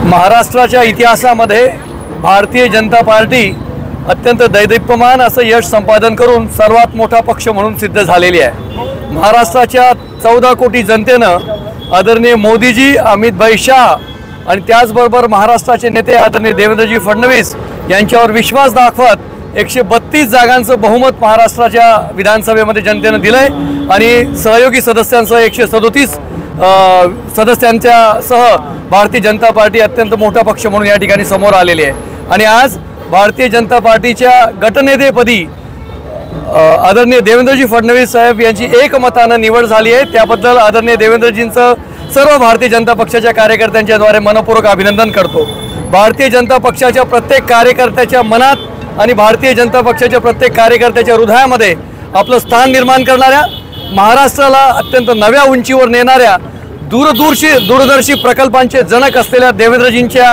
महाराष्ट्राच्या इतिहासामध्ये भारतीय जनता पार्टी अत्यंत दैदिप्यमान असं यश संपादन करून सर्वात मोठा पक्ष म्हणून सिद्ध झालेली आहे। महाराष्ट्राच्या 14 कोटी जनतेनं आदरणीय मोदीजी, अमित भाई शाह आणि त्याचबरोबर महाराष्ट्राचे नेते आदरणीय देवेंद्रजी फडणवीस यांच्यावर विश्वास दाखवत 132 जागांचं बहुमत महाराष्ट्राच्या विधानसभेमध्ये जनतेनं दिलंय आणि सहयोगी सदस्यांसह 137 सदस्यांच्या भारतीय जनता पार्टी अत्यंत मोठा पक्ष म्हणून या ठिकाणी समोर आलेली आहे। आणि आज भारतीय जनता पार्टीच्या गटनेतेपदी आदरणीय देवेंद्रजी फडणवीस साहेब यांची एकमतानं निवड झाली आहे। त्याबद्दल आदरणीय देवेंद्रजींचं सर्व भारतीय जनता पक्षाच्या कार्यकर्त्यांच्या द्वारे मनपूर्वक अभिनंदन करतो। भारतीय जनता पक्षाच्या प्रत्येक कार्यकर्त्याच्या मनात आणि भारतीय जनता पक्षाच्या प्रत्येक कार्यकर्त्याच्या हृदयामध्ये आपलं स्थान निर्माण करणाऱ्या, महाराष्ट्राला अत्यंत नव्या उंचीवर नेणाऱ्या, दूरदर्शी प्रकल्पांचे जनक असलेल्या देवेंद्रजींच्या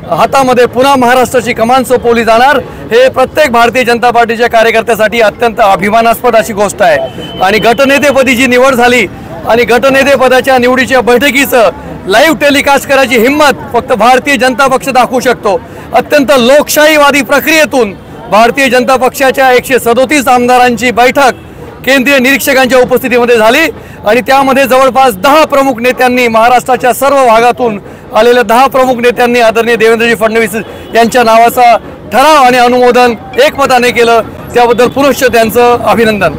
हातामध्ये पुन्हा महाराष्ट्राची कमान सोपवली जाणार हे प्रत्येक भारतीय जनता पार्टीच्या कार्यकर्त्यासाठी अत्यंत अभिमानास्पद अशी गोष्ट आहे। आणि गटनेतेपदी जी निवड झाली आणि गटनेतेपदाच्या निवडीच्या बैठकीचं लाईव्ह टेलिकास्ट करायची हिम्मत फक्त भारतीय जनता पक्ष दाखवू शकतो। अत्यंत लोकशाहीवादी प्रक्रियेतून भारतीय जनता पक्षाच्या 137 आमदारांची बैठक केंद्रीय निरीक्षकांच्या उपस्थितीमध्ये झाली आणि त्यामध्ये जवळपास 10 प्रमुख नेत्यांनी, महाराष्ट्राच्या सर्व भागातून आलेल्या 10 प्रमुख नेत्यांनी आदरणीय देवेंद्रजी फडणवीस यांच्या नावाचा ठराव आणि अनुमोदन एकमताने केलं। त्याबद्दल पुनश्च त्यांचं अभिनंदन।